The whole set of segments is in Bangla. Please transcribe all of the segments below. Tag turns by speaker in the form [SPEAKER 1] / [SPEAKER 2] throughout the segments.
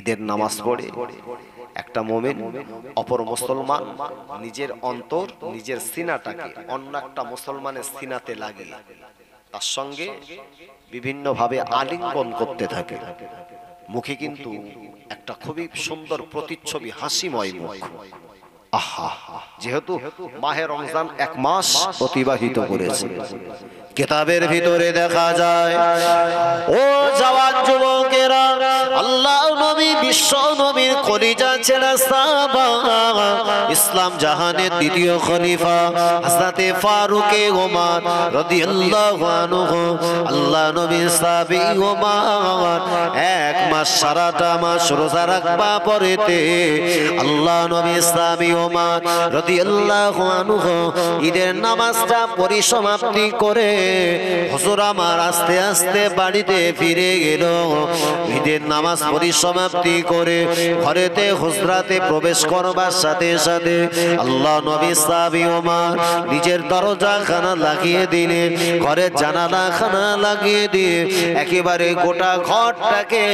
[SPEAKER 1] ঈদের নামাজ পড়ে একটা মুমিন অপর মুসলমান নিজের অন্তর নিজের সিনাটাকে অন্য একটা মুসলমানের সিনাতে লাগিয়ে তার সঙ্গে বিভিন্নভাবে আলিঙ্গন করতে থাকে। মুখে কিন্তু একটা খুবই সুন্দর প্রতিচ্ছবি, হাসিময় মুখ। আহা, যেহেতু মাহে রমজান এক মাস অতিবাহিত করেছে, কিতাবের ভিতরে দেখা যায় ও জওয়ান যুবকেরা, আল্লাহ নবী বিশ্ব নবীর কলিজা ছেলে সাহাবা, ইসলাম জাহানের দ্বিতীয় খলিফা হযরতে ফারুকে ওমর রাদিয়াল্লাহু আনহু, আল্লাহ নবীর সাহাবী ওমর এক মাস সারাটা মাস রোজা রাখবা পরেতে আল্লাহ নবীর সাহাবী ওমর রাদিয়াল্লাহু আনহু ঈদের নামাজটা পরিসমাপ্তি করে হুজুর আমার আস্তে আস্তে বাড়িতে ফিরে গেল। ঈদের নামাজ পরিসমাপ্তি করে ঘরেতে হুজরাতে প্রবেশ করবার সাথে সাথে আল্লাহ নবী সাহাবী ওমর নিজের দরজা খানা লাগিয়ে দিলেন, ঘরের জানালা খানা লাগিয়ে দিয়ে একেবারে গোটা ঘরটাকে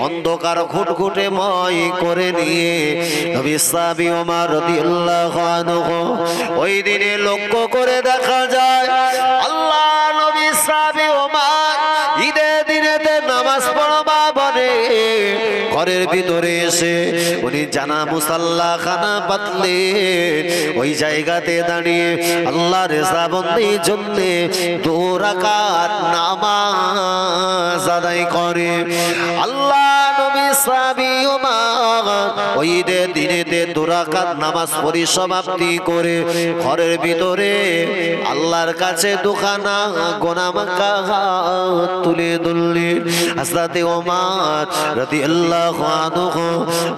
[SPEAKER 1] অন্ধকার ঘুটঘুটে ময় করে নিয়ে নবী সাহাবী ওমর রাদিয়াল্লাহু আনহু ওই দিনে লক্ষ্য করে দেখা যায় আল্লাহ নবী সাহাবী ওমর ঈদের দিনেতে নামাজ পড়বা বলে ঘরের ভিতরে এসে উনি জানা মুসাল্লা খানা পাতলেন, ওই জায়গাতে দাঁড়িয়ে আল্লাহ রেজা বন্দির জন্য 2 রাকাত নামাজ আদায় করে। আল্লাহ নবী সাহাবী ওমর ওই ঈদের দিনেতে 2 রাকাত নামাজ পরিসমাপ্তি করে ঘরের ভিতরে আল্লাহর কাছে দুখানা গোনামাকা হাত তুলে ধরলেন। হযরতে ওমর রাদিয়াল্লাহু আনহু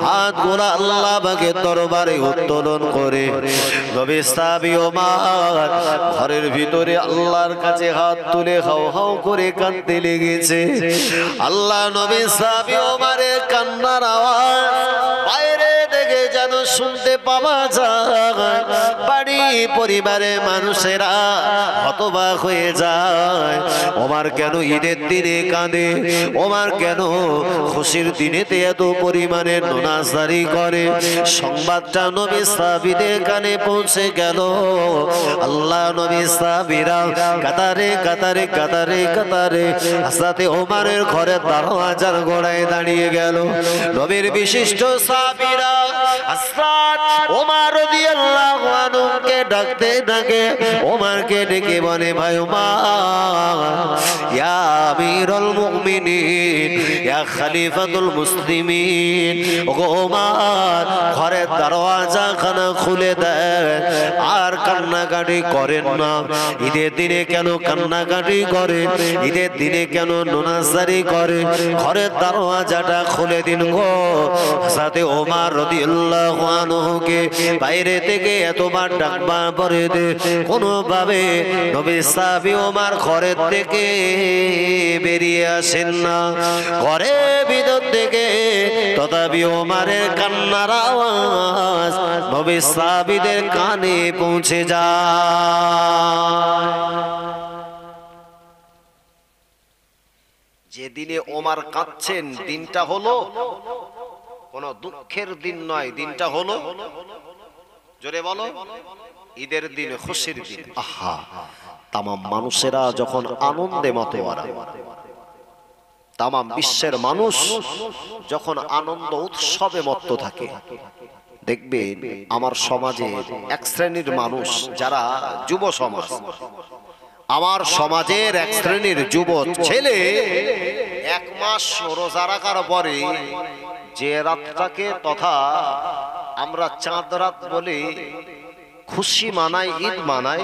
[SPEAKER 1] হাতগুলো আল্লাহ পাকের দরবারে উত্তোলন করে নবী সাহাবী ওমর ঘরের ভিতরে আল্লাহর কাছে হাত তুলে হাও হাও করে কাঁদতে লেগেছে। আল্লাহ নবী সাহাবী ওমরের কান্নার আওয়াজ বাইরে থেকে যেন শুনতে পাওয়া যায়, বাড়ি পরিবারের মানুষেরা হতবাক হয়ে যায়। ওমর কেন ঈদের দিনে কাঁদে, ওমর কেন খুশির দিনেতে এত পরিমাণে নামাজদারি করে? সংবাদটা নবী সাহাবীদের কানে পৌঁছে গেল। আল্লাহ নবী সাহাবীরা কাতারে কাতারে কাতারে কাতারে হযরতে ওমরের ঘরের দরজার গোড়ায় দাঁড়িয়ে গেল। নবীর বিশিষ্ট সাহাবীরা হযরত ওমর রাদিয়াল্লাহু আনহুকে ডাকতে ডাকে ওমরকে ডেকে বলে, ভাই ওমর, ইয়া আমিরুল মুমিনিন, ইয়া খলিফাতুল মুসলিমিন, ওগো ওমর ঘরের দরজা খানা খুলে দেন, আর কান্নাকাটি করেন না। ঈদের দিনে কেন কান্নাকাটি করে? ঈদের দিনে কেন নামাজদারি করে? ঘরের দরজাটা খুলে দিন গো। হযরতে ওমর রাদিয়াল্লাহু আনহুকে বাইরে থেকে এতবার ডাকবা পরে কোনোভাবে নবী সাহাবী ওমর ঘরের থেকে বেরিয়ে আসেন না। ঘরের ভিতর থেকে তথাপি ওমরের কান্নার আওয়াজ নবী সাহাবীদের কানে পৌঁছে যায়। যেদিনে ওমর কাঁদছেন দিনটা হলো কোন দুঃখের দিন নয়, দিনটা হলো জোরে বলো ঈদের দিন, খুশির দিন। আহা, তামাম মানুষেরা যখন আনন্দে মাতোয়ারা, তামাম বিশ্বের মানুষ যখন আনন্দ উৎসবে মত্ত থাকে, দেখবেন আমার সমাজে এক শ্রেণীর মানুষ যারা যুব সমাজ, আমার সমাজের এক শ্রেণীর যুব ছেলে 1 মাস রোজা রাখার পরে যে রাতটাকে তথা আমরা চাঁদ রাত বলে খুশি মানাই, ঈদ মানাই,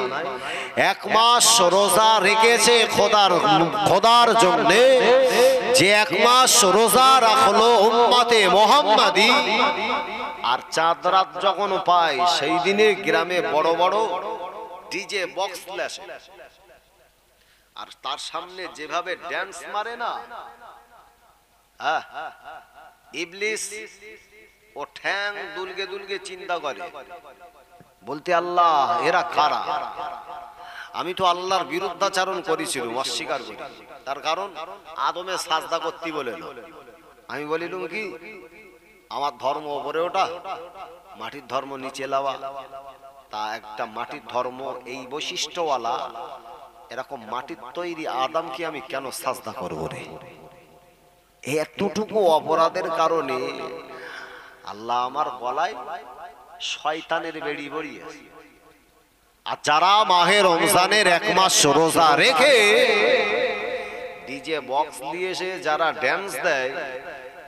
[SPEAKER 1] 1 মাস রোজা রেখেছে খোদার জন্য, যে 1 মাস রোজা রাখলো উম্মতে মুহাম্মাদি, আর চাঁদ রাত যখন পায় সেই দিনে গ্রামে বড় বড় ডিজে বক্স লেসে, আর তার সামনে যেভাবে ড্যান্স মারে না, ইবলিস ও ঠ্যাং দুলগে দুলগে চিন্তা করে, বলতে আল্লাহ এরা কারা? আমি তো আল্লাহর বিরুদ্ধাচারণ করেছিলাম, অস্বীকার করি। তার কারণ আদমে সাজদা করতে বলে না, আমি বলিলুম কি আমার ধর্ম ওপরে ওটা, মাটির ধর্ম নিচে লাওয়া। তা একটা মাটির ধর্ম এই বৈশিষ্ট্যওয়ালা এরকম মাটির তৈরি আদমকে আমি কেন সাজদা করব রে? এতটুকু অপরাধের কারণে আল্লাহ আমার গলায় শয়তানের বেড়ি বড়িয়েছে। আর যারা মাহে রমজানের 1 মাস রোজা রেখে ডিজে বক্স দিয়ে এসে যারা ড্যান্স দেয়,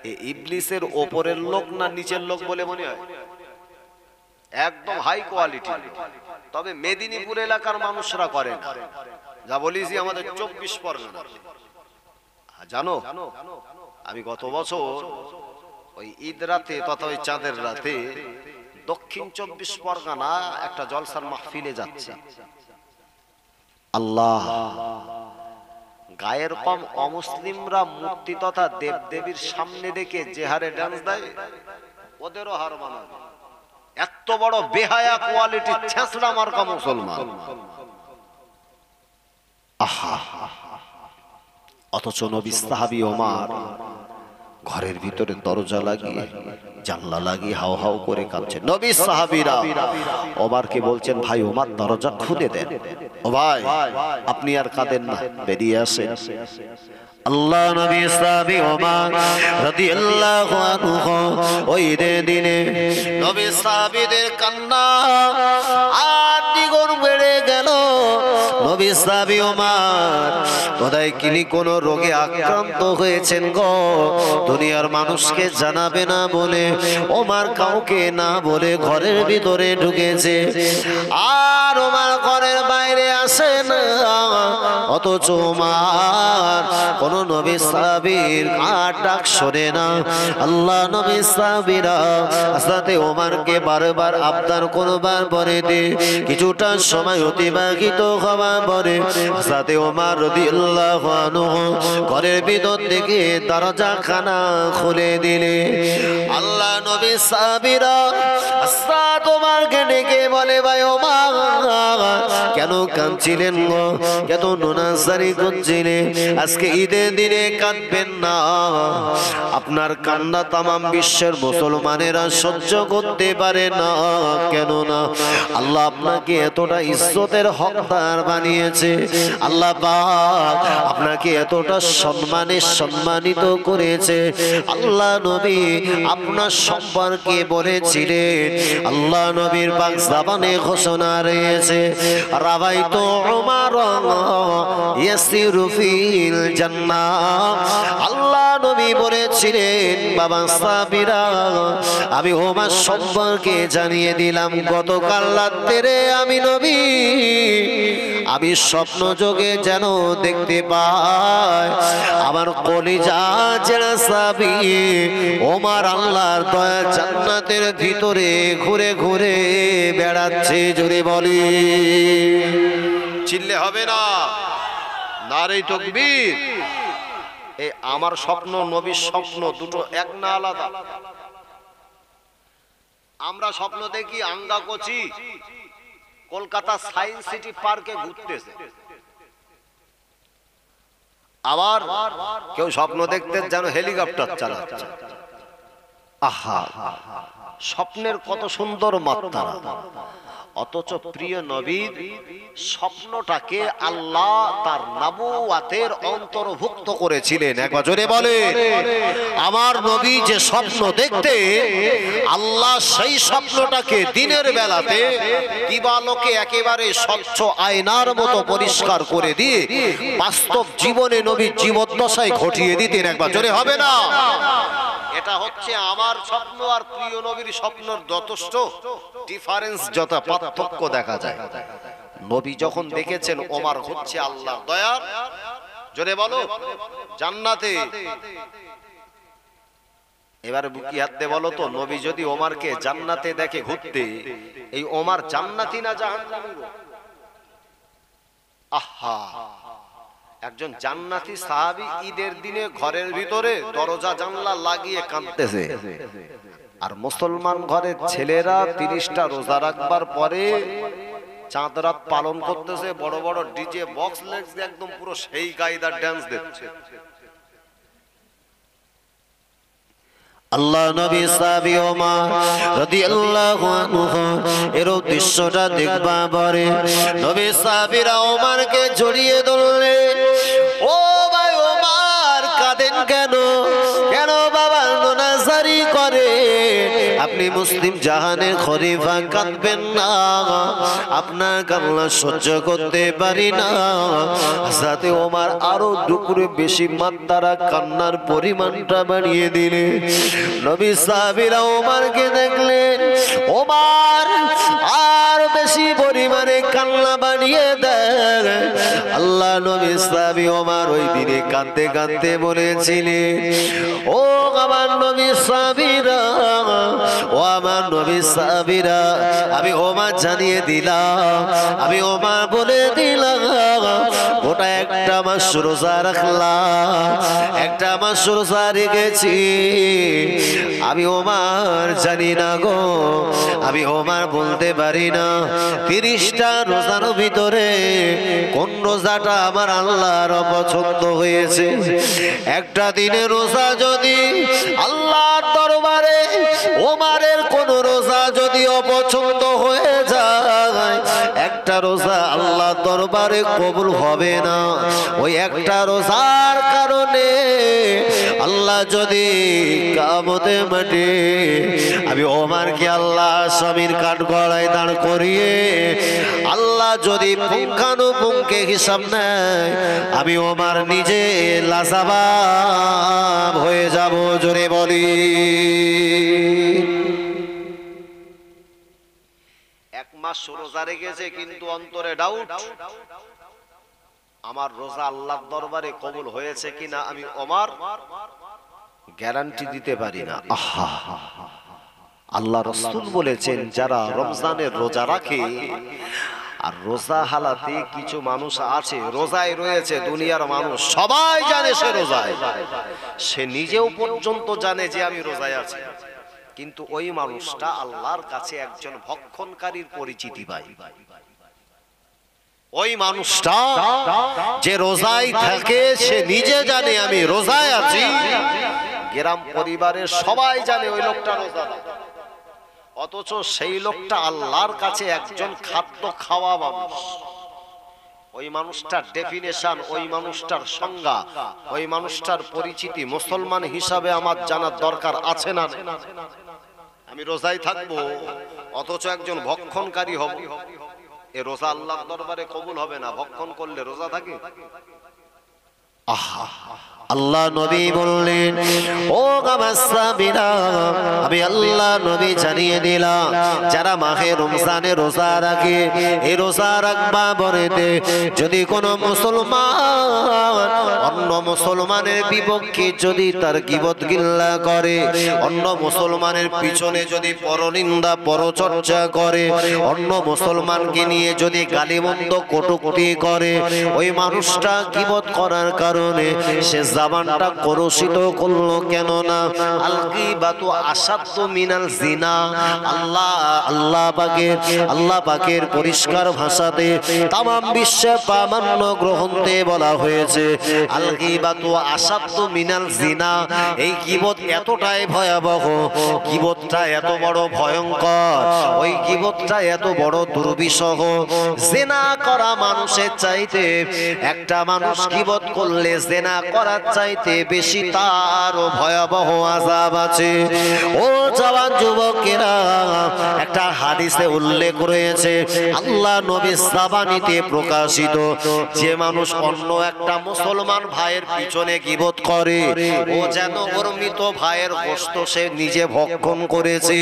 [SPEAKER 1] এই ইবলিসের ওপরের লোক না নিচের লোক বলে মনে হয়? একদম হাই কোয়ালিটি। তবে মেদিনীপুর এলাকার মানুষরা করে না। যা বলিছি আমাদের 24 পরগনা। জানো আমি গত বছর ওই ঈদ রাতে তথা ওই চাঁদের রাতে দক্ষিণ 24 পরগনা একটা জলসার মাহফিলে যাচ্ছে। আল্লাহ, গায়ের কম অমুসলিমরা মূর্তি তথা দেবদেবীর সামনে রেখে যে হারে ডান্স দেয়, ওদেরও হার মানাবে। এত বড় বেহায়া কোয়ালিটি ছেঁচড়া মার্কা মুসলমান। আহা, অথচ নবী সাহাবী ওমর ঘরের ভিতরে দরজা লাগিয়ে জানলা লাগিয়ে হাও হাও করে কাঁদছে। নবী সাহাবীরা ওমরকে বলছেন, ভাই ওমর দরজা খুলে দেন। ও ভাই আপনি আর কাঁদেন না, বেরিয়ে আসেন। আল্লাহ নবী সাহাবী ওমর রাদিয়াল্লাহু আনহু ওই দিনে নবী সাহাবীদের কান্না আর দ্বিগুণ বেড়ে গেল। নবী সাহাবী ওমর বোধহয় কিনি কোন রোগে আক্রান্ত হয়েছেন গো। দুনিয়ার মানুষকে জানাবে না বলে ওমর কাউকে না বলে ঘরের ভিতরে ঢুকেছে। আর ওমর ঘরের বাইরে আসে না। অথচ ওমর কোন নবী সাহাবীর ডাক শোনে না। আল্লাহ নবী সাহাবীরা হযরত ওমরকে বারবার আবদার করবার পরে কিছুটা সময় অতিবাহিত হওয়ার পরে হযরত ওমর রাদিয়াল্লাহু আনহু ঘরের ভিতর থেকে দরজাখানা খুলে দিলে আল্লাহ নবী সাহাবীরা হযরত ওমরকে ডেকে বলে, ভাই ওমর কেন কাঁদছিলেন গো, কেন নোনাজারি করছিলেন? আজকে ঈদের দিনে কাঁদবেন না। আপনার কান্না তামাম বিশ্বের মুসলমানেরা সহ্য করতে পারে না। কেন না? আল্লাহ আপনাকে এতটা ইজ্জতের হকদার বানিয়েছে। আল্লাহ পাক আপনাকে এতটা সম্মানে সম্মানিত করেছে। আল্লাহ নবী আপনার সম্পর্কে বলেছিলেন, আল্লাহ নবীর পাক জবানে ঘোষণা রয়েছে, রাবাইতু উমর ইয়াসিরু ফিল জান্নাহ। আল্লাহ নবী বলেছিলেন, বাবা সাহাবীরা আমি ওমর সম্পর্কে জানিয়ে দিলাম, গতকাল রাতে আমি নবী আমি স্বপ্ন যোগে যেন দেখতে পাই আমার কলিজা জেলা সাহাবী ওমর আল্লাহর দয়া জান্নাতের ভিতরে ঘুরে ঘুরে বেড়াচ্ছে। জোরে বলি, চিল্লে হবে না, নারে তাকবীর। এই আমার স্বপ্ন নবীর স্বপ্ন দুটো এক না আলাদা? আমরা স্বপ্ন দেখি আঙ্গা কোচি কলকাতা সায়েন্স সিটি পার্কে ঘুরতেছে, আবার কেউ স্বপ্ন দেখতে যেন হেলিকপ্টার চালাচ্ছে। আহা, স্বপ্নের কত সুন্দর মাত্রা। অথচ প্রিয় নবীর স্বপ্নটাকে আল্লাহ তার নবুয়াতের অন্তর্ভুক্ত করেছিলেন। একবার জোরে বলে, আমার নবী যে স্বপ্ন দেখতে আল্লাহ সেই স্বপ্নটাকে দিনের বেলাতে দিবালোকে একেবারে স্বচ্ছ আয়নার মতো পরিষ্কার করে দিয়ে বাস্তব জীবনে নবীর জীবদ্দশায় ঘটিয়ে দিতেন। একবার জোরে হবে না? এটা হচ্ছে আমার স্বপ্ন আর প্রিয় নবীর স্বপ্নের যথেষ্ট ডিফারেন্স, যত পার্থক্য দেখা যায়। নবী যখন দেখেছেন ওমর হচ্ছে আল্লাহর দয়ার, জোরে বলো, জান্নাতে। এবারে বুকি হাত দিয়ে বলো তো, নবী যদি ওমরকে জান্নাতে দেখে ঘুরতে, এই ওমর জান্নাতি না জাহান্নামী? আহা, একজন জান্নাতি সাহাবী ঈদের দিনে ঘরের ভিতরে দরজা জানলা লাগিয়ে কাঁদতেছে, আর মুসলমান ঘরের ছেলেরা 30টা রোজা রাখবার পরে চাঁদ রাত পালন করতেছে, বড় বড় ডিজে বক্স লেগে একদম পুরো সেই কায়দার ডান্স দিচ্ছে।
[SPEAKER 2] আল্লাহ নবী সাহাবী ওমর রাদিয়াল্লাহু আনহু এর দৃশ্যটা দেখবা পরে নবী সাহাবীরা ওমরকে জড়িয়ে ধরলেন। ও ভাই ওমর কাঁদেন কেন? কেন বাবা নাজারি করে? আপনি মুসলিম জাহানের খলিফা, কাঁদবেন না, আপনার কান্না সহ্য করতে পারি না। সাথে ওমর আরো দুপুরে বেশি মাত্রারা কান্নার পরিমাণটা বাড়িয়ে দিলে। নবী সাহাবীরা ওমরকে দেখলেন ওমর আর বেশি পরিমাণে কান্না বাড়িয়ে দেন। আল্লাহ নবী সাহাবী ওমর ওই দিনে কাঁদতে কাঁদতে বলেছিলেন, ও আমার নবী সাহাবীরা, ও আমার নবী সাহাবীরা, আমি ওমর জানিয়ে দিলাম, আমি ওমর বলে দিলাম, ওটা একটা মাস রোজা রাখলাম, একটা মাস রোজা রেখেছি। আমি ওমর জানি না গো, আমি ওমর বলতে পারি না 30টা রোজার ভিতরে কোন রোজাটা আমার আল্লাহর পছন্দ হয়েছে। একটা দিনে রোজা যদি আল্লাহর দরবারে ওমরের কোন রোজা যদি অপছন্দ হয়ে যায়, একটা রোজা আল্লাহর দরবারে কবুল হবে না। ওই একটা রোজার কারণে আল্লাহ যদি কিয়ামতের মাঠে আমি ওমরকে আল্লাহ স্বামীর কাঠগড়ায় দাঁড় করিয়ে আল্লাহ যদি পুঙ্খানুপুঙ্খে হিসাব নেয়, আমি ওমর নিজে লাজাবাব হয়ে যাব। জোরে বলি।
[SPEAKER 1] এক মাস রোজা রেখেছে কিন্তু অন্তরে ডাউট, আমার রোজা আল্লাহর দরবারে কবুল হয়েছে কিনা আমি ওমর গ্যারান্টি দিতে পারি না। আল্লাহ রাসূল বলেছেন, যারা রমজানের রোজা রাখে আর রোজা হালাতে কিছু মানুষ আছে রোজায় রয়েছে, দুনিয়ার মানুষ সবাই জানে সে রোজায়, সে নিজেও পর্যন্ত জানে যে আমি রোজায় আছি, কিন্তু ওই মানুষটা আল্লাহর কাছে একজন ভক্ষণকারীর পরিচিতি পায়। ওই মানুষটা যে রোজায় থাকে সে নিজে জানে আমি রোজায় আছি, গ্রাম পরিবারের সবাই জানে ওই লোকটা রোজা, অথচ সেই লোকটা আল্লাহর কাছে একজন খাদ্য খাওয়া মানুষ। ওই মানুষটার ডেফিনেশন, ওই মানুষটার সংজ্ঞা, ওই মানুষটার পরিচিতি মুসলমান হিসাবে আমার জানার দরকার আছে না? আমি রোজায় থাকবো অথচ একজন ভক্ষণকারী হব, এ রোজা আল্লাহর দরবারে কবুল হবে না। ভক্ষণ করলে রোজা থাকে?
[SPEAKER 2] আল্লাহ নবী বললেন, ও আমার সাহাবীরা, আমি আল্লাহ নবী জানিয়ে দিলাম, যারা মাহে রমজানে রোজা রাখে, এই রোজা রাখবা বরেতে যদি কোনো মুসলমান অন্য মুসলমানের বিপক্ষে যদি তার গীবত গিল্লা করে, অন্য মুসলমানের পিছনে যদি পরনিন্দা পরচর্চা করে, অন্য মুসলমানকে নিয়ে যদি গালিমন্দ কটূক্তি করে, ওই মানুষটা গীবত করার কারণে সে জাবানটা কলুষিত করলো। কেন না আল-গীবাতু আশাদ্দু মিনাল জিনা। আল্লাহ পাকের পরিষ্কার ভাষাতে তামাম বিশ্বে প্রামাণ্য গ্রন্থে বলা হয়েছে আল-গীবাতু আশাদ্দু মিনাল জিনা। এই গীবত এতটাই ভয়াবহ, গীবতটা এত বড় ভয়ঙ্কর, ওই গীবতটা এত বড় দুর্বিষহ, জিনা করা মানুষের চাইতে একটা মানুষ গীবত করলে জিনা করার চাইতে বেশি তার ভয়াবহ আযাব আছে। ও জওয়ান যুবকেরা, একটা হাদিসে উল্লেখ রয়েছে আল্লাহ নবীর সাবানিতে প্রকাশিত, যে মানুষ অন্য একটা মুসলমান ভাইয়ের পিছনে গীবত করে, ও যেন ওর মৃত ভাইয়ের গোশত সে নিজে ভক্ষণ করেছে।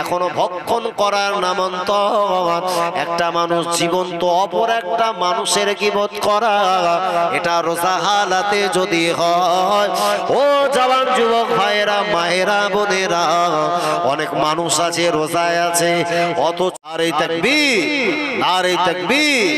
[SPEAKER 2] এখনো ভক্ষণ করার নামান্তর একটা মানুষ জীবন্ত অপর একটা মানুষের গীবত করা, এটা রোজা হালাতে যদি হয়, ও জওয়ান যুবক ভাইয়েরা, মায়েরা, বোনেরা, অনেক মানুষ আছে রোজায় আছে অথচ নারে তাকবীর, নারে তাকবীর,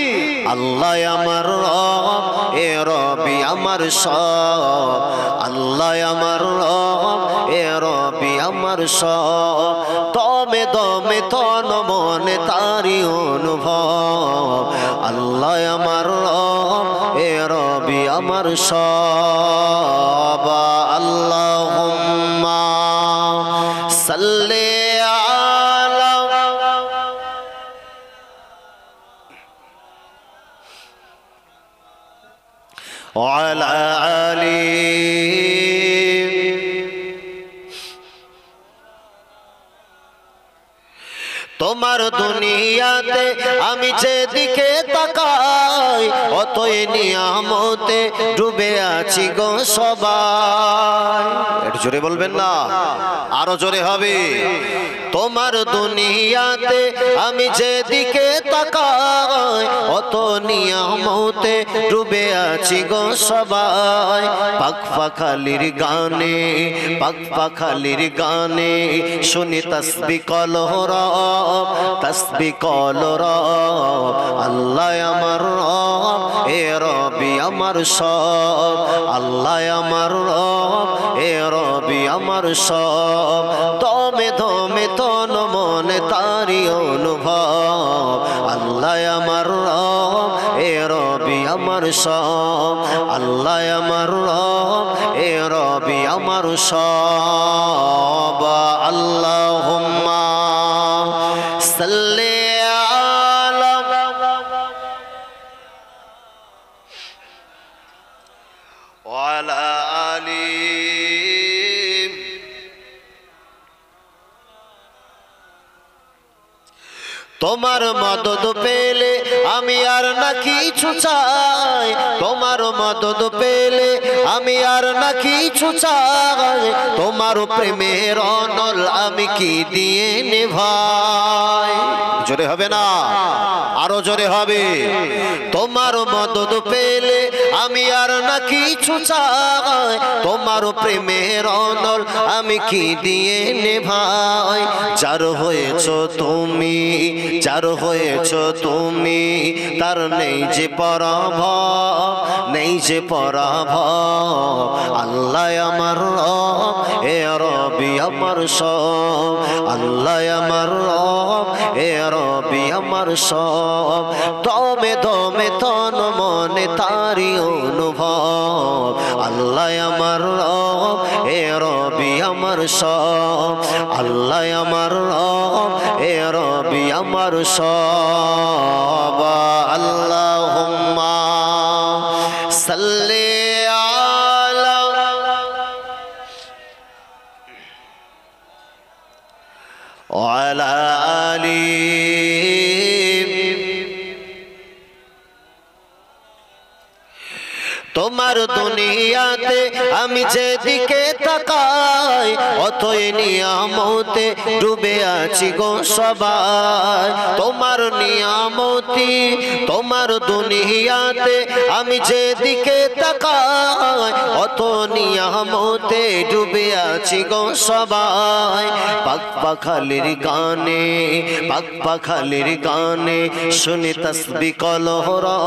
[SPEAKER 2] আল্লাহ আমার রব, এ রবি আমার সব, আল্লাহ আমার রব, এ রবি আমার সব, দমে দমে তন মনে তারি অনুভব, আল্লাহ আমার রব, এ রবি আমার সব, আল্লাহুম্মা সাল্লি আলা ওয়ালা আলি তোমার দুনিয়াতে আমি যেদিকে তাকাই অতই নিয়ামতে ডুবে আছি গো সবাই। একটু জোরে বলবেন না, আরো জোরে হবে। তোমার দুনিয়াতে আমি যেদিকে তাকাই অত নিয়ামতে ডুবে আছি গো সবাই। পাক পাখালির গানে, পাক পাখালির গানে শুনি তাসবিহ কলহরা, তাসবিহ কলরা। আল্লাহ আমার রব, এ রবি আমার সব। আল্লাহ আমার রব, এ রবি আমার সব। দমে দমে তন মনে তারি অনুভব। আল্লাহ আমার রব, এ রবি আমার সব। আল্লাহ আমার রব, এ রবি আমার সব। আল্লাহুম্মা সাল্লি আলা ওয়ালা আলি। তোমার মদদ পেলে আমি আর না কিছু চাই, তোমার মদদ পেলে আমি আর না কিছু চাই। তোমার প্রেমের অনল আমি কি দিয়ে নেভাই। জোরে হবে না, আরো জোরে হবে। তোমার মদদ পেলে আমি আর না কিছু চাই, তোমার প্রেমের অনল আমি কি দিয়ে নেভাই। যার হয়েছ তুমি, যার হয়েছ তুমি, তার নেই যে পরাভব, নেই যে পরাভব। আল্লাহ আমার রব, এ রবি আমার সব। আল্লাহ আমার রব, এ রবি আমার সব। দমে দমে তন মনে তারি অনুভব। আল্লাহ আমার রব, এ রবি আমার সব। আল্লাহ আমার রব, এ রবি আমার সব। আল্লাহুম্মা সাল্লি আলা ওয়ালা আলি। তোমার দুনিয়াতে আমি যেদিকে তাকাই অতই নিয়ামতে ডুবে আছি গো সবাই। তোমার নিয়ামতি, তোমার দুনিয়াতে আমি যেদিকে তাকাই অত নিয়ামতে ডুবে আছি গো সবাই। পাক পাখালির গানে, পাক পাখালির গানে শুনি তাসবিহ কলহরা,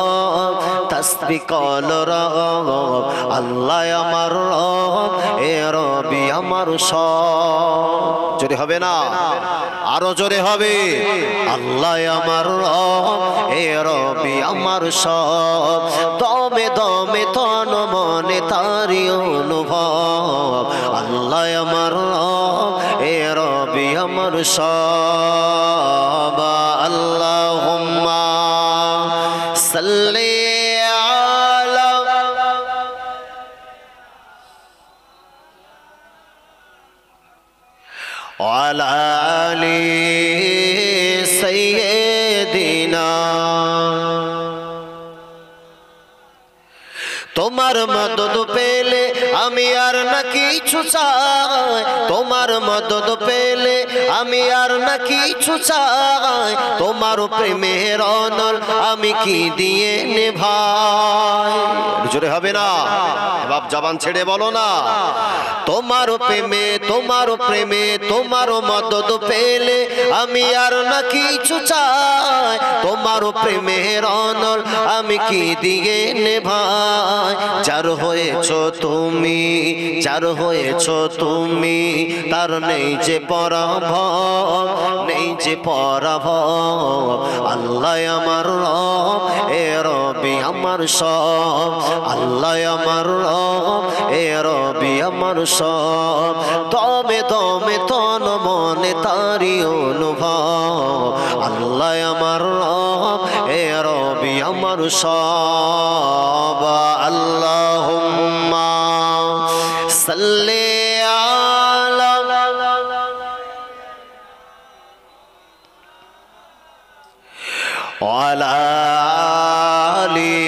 [SPEAKER 2] তাসবিহ কলরা। আল্লাহ আমার রব, এ রবি আমার সব। জোরে হবে না, আরো জোরে হবে। আল্লাহ আমার রব, এ রবি আমার সব। দমে দমে তন মনে তারি অনুভব। আল্লাহ আমার রব, এ রবি আমার সব। আল্লাহুম্মা সাল্লি ওয়ালা আলি সাইয়্যিদিনা। তোমার মদদ পেলে আমি আর না কিছু চাই, তোমার মদদ পেলে আমি আর না কিছু চাই। তোমার প্রেমের অনল আমি কি দিয়ে নেভাই। জোরে হবে না, বাপ জবান ছেড়ে বলো না। তোমার প্রেমে, তোমার প্রেমে, তোমার মদদ পেলে আমি আর না কিছু চাই। তোমার প্রেমের অনল আমি কি দিয়ে নেভাই। যার হয়েছ তুমি, যার হয়েছ তুমি, তার নেই যে পরাভব, নেই যে পরাভব। আল্লাহ আমার রব, এ রবি আমার সব। আল্লাহ আমার রব, এ রবি আমার সব। দমে দমে তন মনে তারি অনুভব। আল্লাহ আমার রব, এ রবি আমার সব। আল্লাহুম্মা সাল্লি আলা ওয়ালা আলি।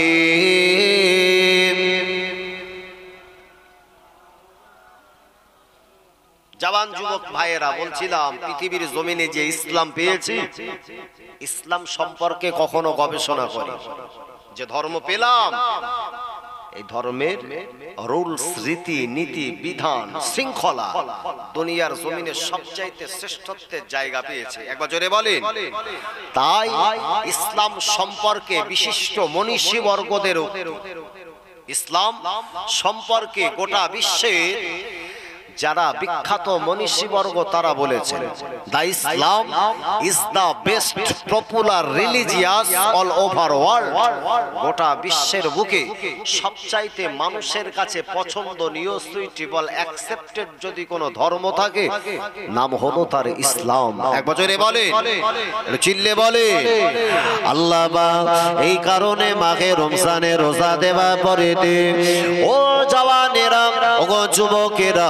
[SPEAKER 1] জওয়ান যুবক ভাইয়েরা, বলছিলাম পৃথিবীর জমিনে যে ইসলাম পেয়েছি, ইসলাম সম্পর্কে কখনো গবেষণা করি। যে ধর্ম পেলাম, এই ধর্মের রুলস, রীতি নীতি, বিধান, শৃঙ্খলা দুনিয়ার জমিনে সবচাইতে শ্রেষ্ঠত্বের জায়গা পেয়েছে। একবার জোরে বলেন। তাই ইসলাম সম্পর্কে বিশিষ্ট মনীষী বর্গদের, ইসলাম সম্পর্কে গোটা বিশ্বের যারা বিখ্যাত মনীষীবর্গ তারা বলেছেন, the Islam is the best popular religious all over world. গোটা বিশ্বের বুকে সবচাইতে মানুষের কাছে পছন্দনীয়, সুইটেবল, অ্যাকসেপ্টেড যদি কোনো ধর্ম থাকে, নাম হলো তার ইসলাম। এক বছরে বলে, চিল্লে বলে আল্লাহ। বা এই কারণে মাঘে রমজানে রোজা দেওয়া পরে ও জওয়ানেরা, ও যুবকেরা,